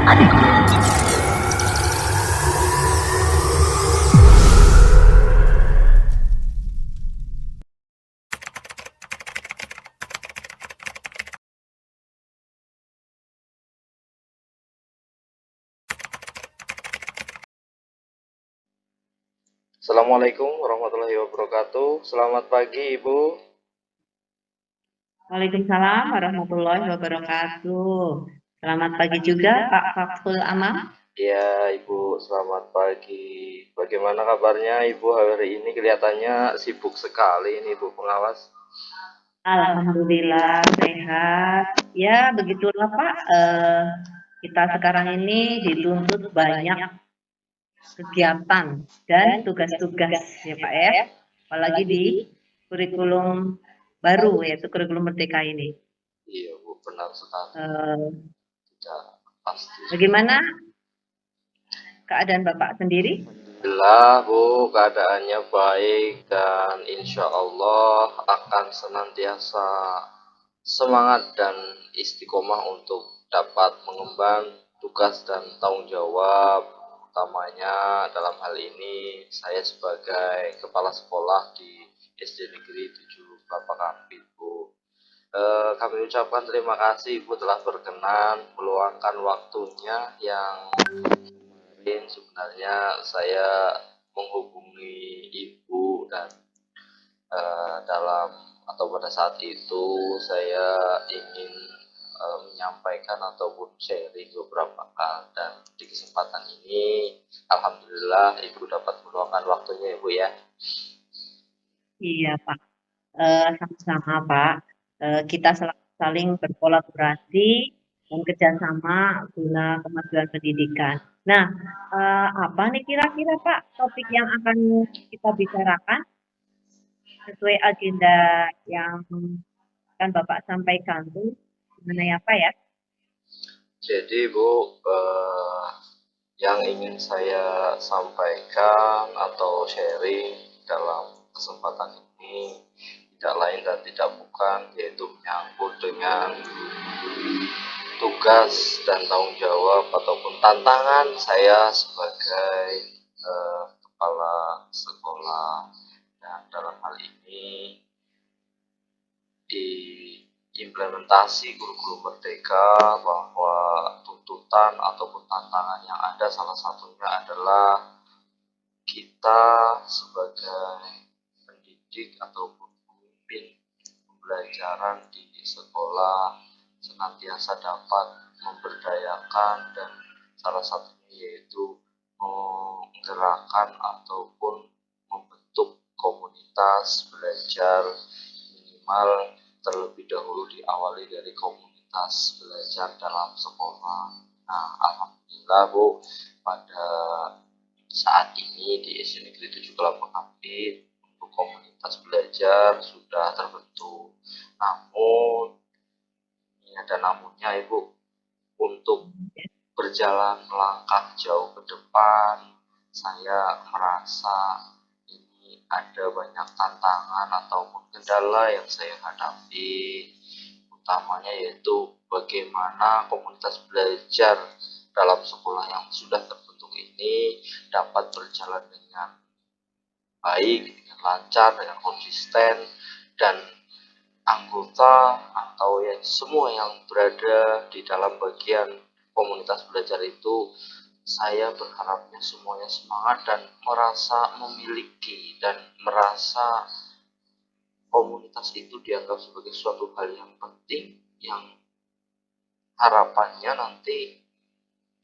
Assalamualaikum warahmatullahi wabarakatuh. Selamat pagi, Ibu. Waalaikumsalam warahmatullahi wabarakatuh. Selamat pagi juga Pak Fakful Amam. Ya, Ibu, selamat pagi. Bagaimana kabarnya Ibu hari ini? Kelihatannya sibuk sekali ini, Ibu pengawas. Alhamdulillah sehat. Ya begitulah Pak. Kita sekarang ini dituntut banyak kegiatan dan tugas-tugas ya Pak ya. Apalagi di kurikulum baru yaitu kurikulum Merdeka ini. Iya, Bu, benar sekali. Tidak pasti. Bagaimana keadaan Bapak sendiri? Alhamdulillah, Bu, keadaannya baik dan insya Allah akan senantiasa semangat dan istiqomah untuk dapat mengemban tugas dan tanggung jawab, utamanya dalam hal ini saya sebagai kepala sekolah di SD Negeri 7 Bapak Kampit, Bu. Kami ucapkan terima kasih Ibu telah berkenan meluangkan waktunya yang sebenarnya saya menghubungi Ibu dan dalam atau pada saat itu saya ingin menyampaikan ataupun sharing beberapa hal, dan di kesempatan ini alhamdulillah Ibu dapat meluangkan waktunya, Ibu ya. Iya Pak. Sama-sama Pak. Kita saling berkolaborasi dan kerjasama guna kemajuan pendidikan. Nah, apa nih kira-kira Pak topik yang akan kita bicarakan sesuai agenda yang akan Bapak sampaikan tuh mengenai apa ya? Jadi Bu, yang ingin saya sampaikan atau sharing dalam kesempatan ini tidak lain dan tidak bukan, yaitu menyangkut dengan tugas dan tanggung jawab ataupun tantangan saya sebagai kepala sekolah, dan dalam hal ini di implementasi kurikulum Merdeka, bahwa tuntutan ataupun tantangan yang ada salah satunya adalah kita sebagai pendidik ataupun pemimpin pembelajaran di sekolah senantiasa dapat memberdayakan, dan salah satunya yaitu menggerakkan ataupun membentuk komunitas belajar, minimal terlebih dahulu diawali dari komunitas belajar dalam sekolah. Nah, alhamdulillah Bu, pada saat ini di SD Negeri 7 Kelapa Kampit untuk komunitas belajar sudah terbentuk. Namun ini ada namunnya, Ibu. Untuk berjalan melangkah jauh ke depan, saya merasa ini ada banyak tantangan ataupun kendala yang saya hadapi, utamanya yaitu bagaimana komunitas belajar dalam sekolah yang sudah terbentuk ini dapat berjalan dengan baik, dengan lancar, dengan konsisten, dan anggota atau ya semua yang berada di dalam bagian komunitas belajar itu, saya berharapnya semuanya semangat dan merasa memiliki dan merasa komunitas itu dianggap sebagai suatu hal yang penting, yang harapannya nanti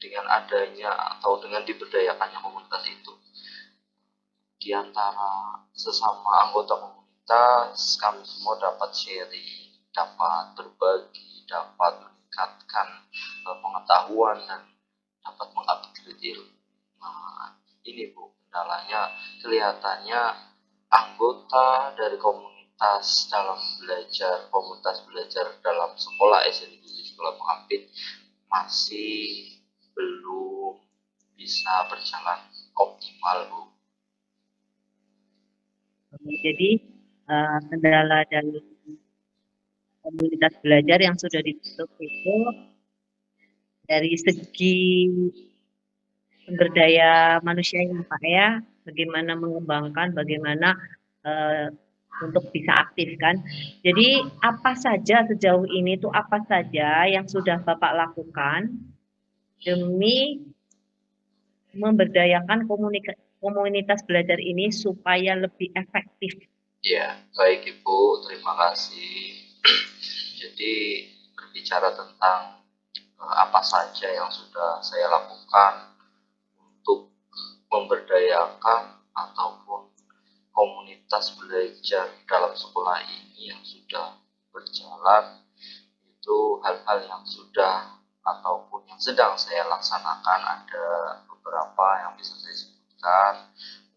dengan adanya atau dengan diberdayakannya komunitas itu, di antara sesama anggota komunitas kami semua dapat sharing, dapat berbagi, dapat meningkatkan pengetahuan, dan dapat mengupgrade ilmu. Nah, ini Bu, kendalanya kelihatannya anggota dari komunitas dalam belajar, komunitas belajar dalam sekolah SD Negeri Sekolah Pengampit masih belum bisa berjalan optimal, Bu. Jadi kendala dari komunitas belajar yang sudah dibentuk itu dari segi sumber daya manusianya Pak ya, bagaimana mengembangkan, bagaimana untuk bisa aktif kan. Jadi apa saja sejauh ini tuh apa saja yang sudah Bapak lakukan demi memberdayakan komunitas belajar ini supaya lebih efektif. Ya, baik Ibu, terima kasih. Jadi berbicara tentang apa saja yang sudah saya lakukan untuk memberdayakan ataupun komunitas belajar dalam sekolah ini yang sudah berjalan, itu hal-hal yang sudah ataupun yang sedang saya laksanakan ada beberapa yang bisa saya sebutkan.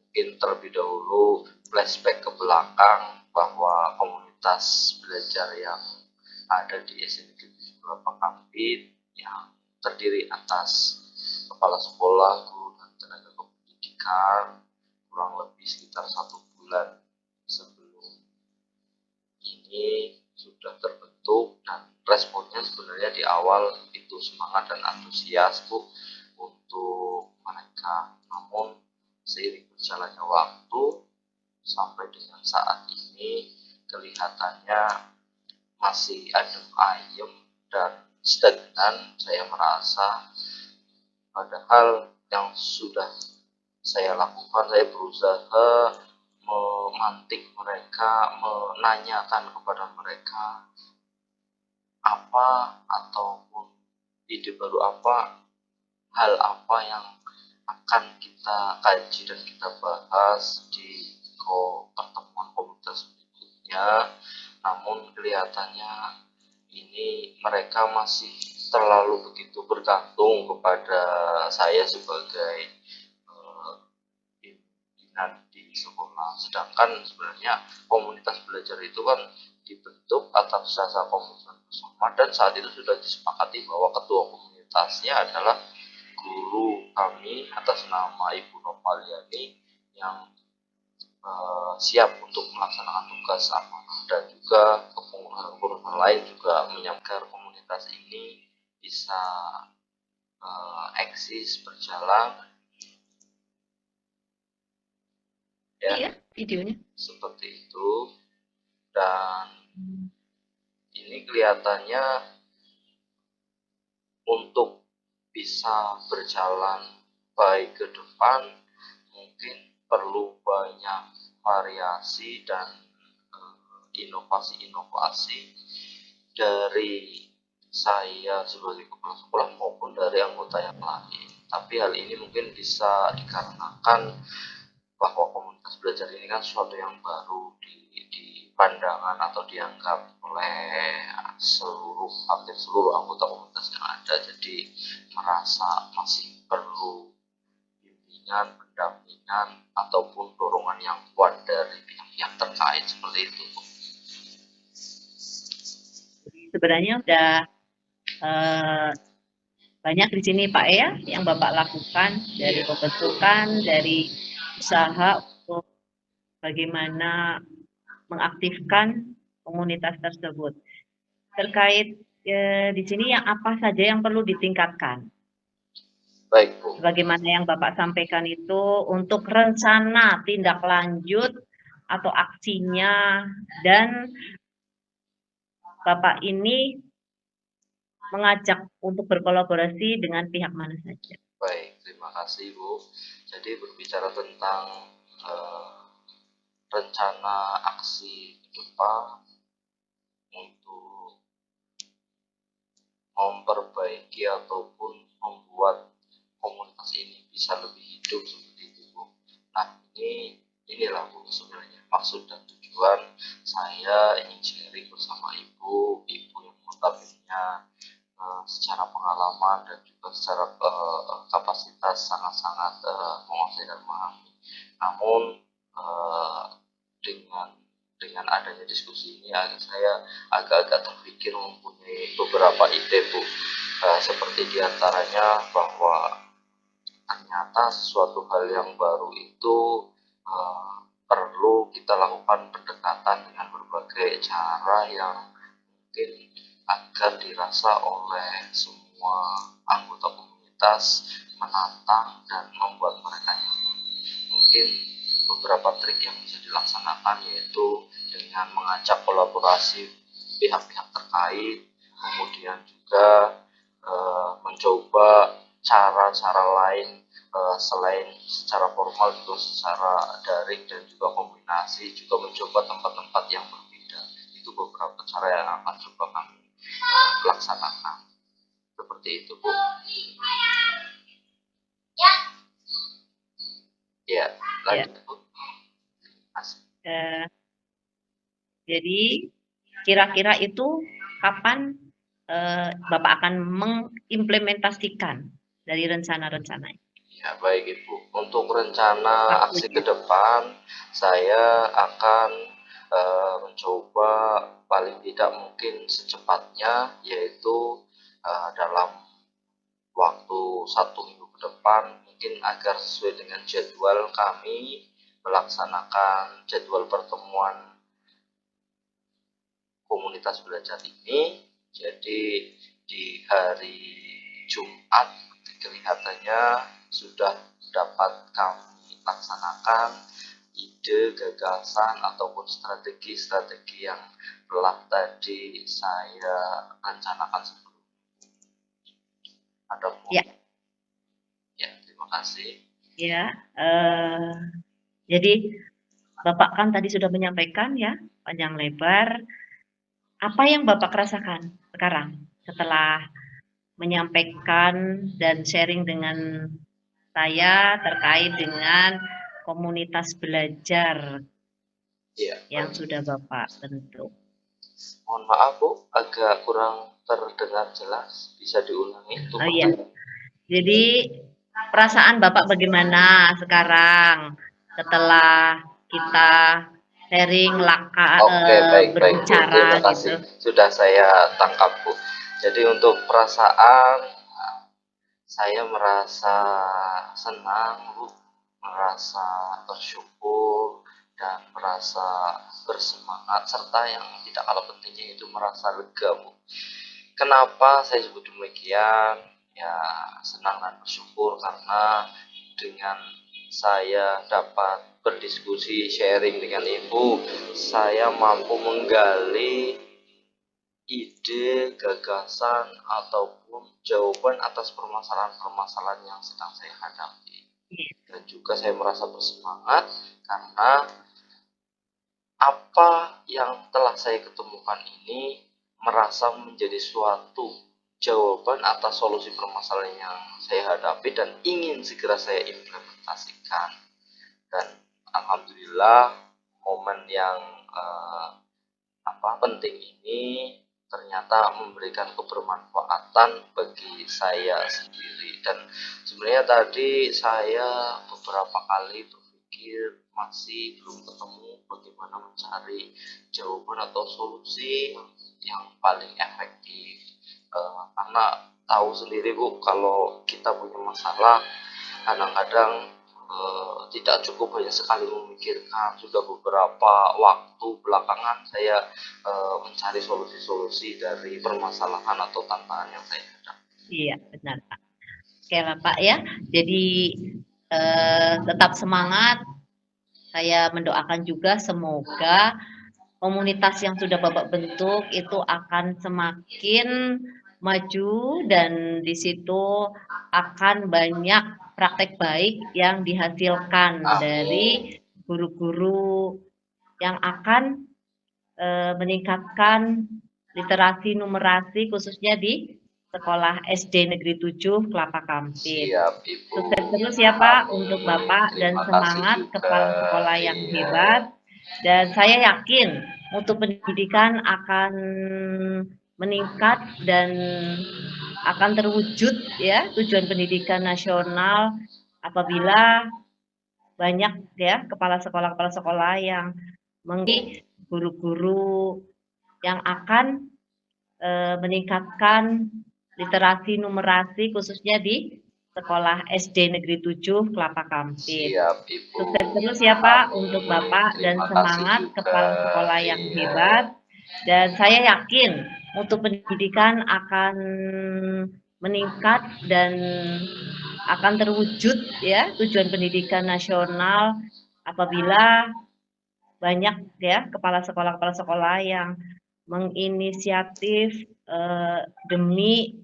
Mungkin terlebih dahulu flashback ke belakang bahwa komunitas belajar yang ada di SMP beberapa Kampit yang terdiri atas kepala sekolah, guru, dan tenaga kependidikan kurang lebih sekitar 1 bulan sebelum ini sudah terbentuk, dan responnya sebenarnya di awal itu semangat dan antusias Bu untuk mereka. Namun seiring berjalannya waktu sampai dengan saat ini kelihatannya masih adem ayem dan stagnan saya merasa, padahal yang sudah saya lakukan, saya berusaha memantik mereka, menanyakan kepada mereka apa ataupun ide baru apa, hal apa yang akan kita kaji dan kita bahas di pertemuan komunitas berikutnya. Namun kelihatannya ini mereka masih terlalu begitu bergantung kepada saya sebagai pimpinan di sekolah. Sedangkan sebenarnya komunitas belajar itu kan dibentuk atas dasar komitmen bersama, dan saat itu sudah disepakati bahwa ketua komunitasnya adalah guru kami atas nama Ibu Novaliani yang siap untuk melaksanakan tugas amanah, dan juga kepengurusan lain juga menyampaikan komunitas ini bisa eksis berjalan ya. Iya, videonya. Seperti itu. Dan ini kelihatannya untuk bisa berjalan baik ke depan mungkin perlu banyak variasi dan inovasi-inovasi dari saya sebagai kepala sekolah maupun dari anggota yang lain. Tapi hal ini mungkin bisa dikarenakan bahwa komunitas belajar ini kan sesuatu yang baru di pandangan atau dianggap oleh hampir seluruh anggota komunitas yang ada. Jadi merasa masih perlu bimbingan, pendampingan, ataupun dorongan yang kuat dari pihak-pihak terkait seperti itu. Sebenarnya udah banyak di sini Pak ya yang Bapak lakukan, dari pembentukan, dari usaha untuk bagaimana mengaktifkan komunitas tersebut. Terkait di sini yang apa saja yang perlu ditingkatkan? Baik Bu. Bagaimana yang Bapak sampaikan itu untuk rencana tindak lanjut atau aksinya, dan Bapak ini mengajak untuk berkolaborasi dengan pihak mana saja. Baik, terima kasih Bu. Jadi berbicara tentang rencana aksi ke depan untuk memperbaiki ataupun membuat komunitas ini bisa lebih hidup seperti itu Bu. Nah inilah Bu sebenarnya maksud dan tujuan saya ingin sharing bersama Ibu yang notabene secara pengalaman dan juga secara kapasitas sangat-sangat menguasai dan memahami. Namun dengan adanya diskusi ini saya agak-agak terpikir mempunyai beberapa ide Bu, seperti diantaranya bahwa ternyata sesuatu hal yang baru itu perlu kita lakukan pendekatan dengan berbagai cara yang mungkin agar dirasa oleh semua semua anggota komunitas menantang dan membuat mereka nyaman. Mungkin beberapa trik yang bisa dilaksanakan yaitu dengan mengajak kolaborasi pihak-pihak terkait, kemudian juga mencoba cara-cara lain selain secara formal juga secara daring dan juga kombinasi, juga mencoba tempat-tempat yang berbeda. Itu beberapa cara yang akan coba kami laksanakan. Seperti itu, Bu. Ya, lanjut, Bu. Jadi kira-kira itu kapan Bapak akan mengimplementasikan dari rencana-rencana? Ya, baik Ibu. Untuk rencana aksi ke depan, saya akan mencoba paling tidak mungkin secepatnya, yaitu dalam waktu 1 minggu ke depan, mungkin agar sesuai dengan jadwal kami melaksanakan jadwal pertemuan komunitas belajar ini. Jadi di hari Jumat kelihatannya sudah dapat kami laksanakan ide, gagasan, ataupun strategi-strategi yang telah tadi saya rencanakan sebelumnya. Ada Ya. Ya, terima kasih. Ya, jadi Bapak kan tadi sudah menyampaikan ya panjang lebar. Apa yang Bapak rasakan sekarang setelah menyampaikan dan sharing dengan saya terkait dengan komunitas belajar yang sudah Bapak bentuk? Mohon maaf Bu, agak kurang terdengar jelas. Bisa diulangi? Oh iya. Jadi perasaan Bapak bagaimana sekarang setelah kita sharing berbicara terima kasih. Gitu. Sudah saya tangkap Bu. Jadi untuk perasaan saya merasa senang Bu, merasa bersyukur dan merasa bersemangat, serta yang tidak kalah pentingnya itu merasa lega Bu. Kenapa saya sebut demikian? Ya, senang dan bersyukur karena dengan saya dapat berdiskusi, sharing dengan Ibu, saya mampu menggali ide, gagasan, ataupun jawaban atas permasalahan-permasalahan yang sedang saya hadapi. Dan juga saya merasa bersemangat karena apa yang telah saya ketemukan ini merasa menjadi suatu jawaban atas solusi permasalahan yang saya hadapi dan ingin segera saya implementasikan. Dan alhamdulillah momen yang penting ini ternyata memberikan kebermanfaatan bagi saya sendiri. Dan sebenarnya tadi saya beberapa kali berpikir masih belum ketemu bagaimana mencari jawaban atau solusi yang paling efektif, karena tahu sendiri Bu, kalau kita punya masalah kadang-kadang tidak cukup hanya sekali memikirkan. Sudah beberapa waktu belakangan saya mencari solusi-solusi dari permasalahan atau tantangan yang saya hadapi. Iya, benar Pak. Oke lah Pak ya. Jadi tetap semangat. Saya mendoakan juga semoga komunitas yang sudah Bapak bentuk itu akan semakin maju dan di situ akan banyak praktek baik yang dihasilkan dari guru-guru yang akan meningkatkan literasi numerasi khususnya di Sekolah SD Negeri 7 Kelapa Kampit. Sukses terus ya Pak untuk Bapak dan semangat kepala sekolah yang hebat. Dan saya yakin untuk pendidikan akan meningkat dan akan terwujud ya tujuan pendidikan nasional apabila banyak ya kepala sekolah yang menjadi guru-guru yang akan meningkatkan literasi numerasi khususnya di Sekolah SD Negeri 7 Kelapa Kampit. Sukses terus ya Pak untuk Bapak dan semangat kepala sekolah yang hebat. Dan saya yakin untuk pendidikan akan meningkat dan akan terwujud ya tujuan pendidikan nasional apabila banyak ya kepala sekolah yang menginisiatif demi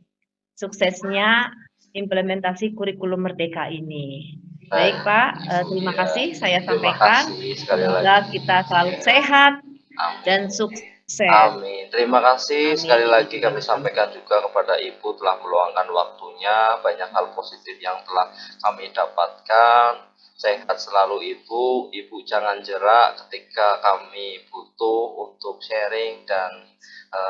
suksesnya implementasi kurikulum merdeka ini. Baik, Baik Pak, terima ya, kasih saya terima sampaikan. kasih sekali lagi. Semoga kita selalu Ya, sehat amin. dan sukses. Amin. Terima kasih sekali Amin. lagi kami sampaikan juga kepada Ibu telah meluangkan waktunya. Banyak hal positif yang telah kami dapatkan. Sehat selalu Ibu. Ibu jangan jerak ketika kami butuh untuk sharing dan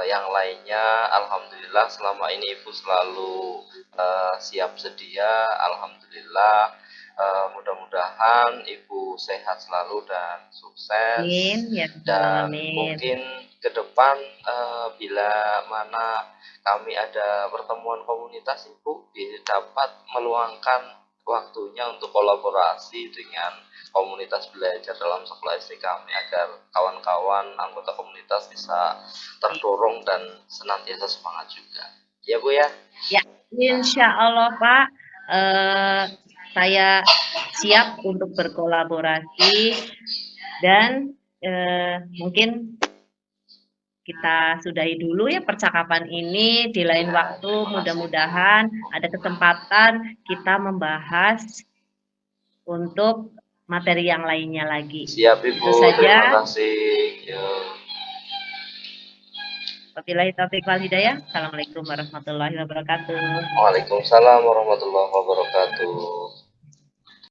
yang lainnya. Alhamdulillah selama ini Ibu selalu siap sedia. Alhamdulillah. Mudah-mudahan Ibu sehat selalu dan sukses. Amin. Ya, Dan amin. mungkin ke depan bila mana kami ada pertemuan komunitas, Ibu dapat meluangkan waktunya untuk kolaborasi dengan komunitas belajar dalam sekolah SD kami agar kawan-kawan anggota komunitas bisa terdorong dan senantiasa semangat juga. Ya Bu ya? Ya, insya Allah Pak, saya siap untuk berkolaborasi dan mungkin kita sudahi dulu ya percakapan ini. Di lain Ya, waktu terima kasih. mudah-mudahan ada kesempatan kita membahas untuk materi yang lainnya lagi. Siap Ibu, Itu saja. terima kasih. Ya. Wabillahi taufiq wal hidayah. Assalamualaikum warahmatullahi wabarakatuh. Waalaikumsalam warahmatullahi wabarakatuh.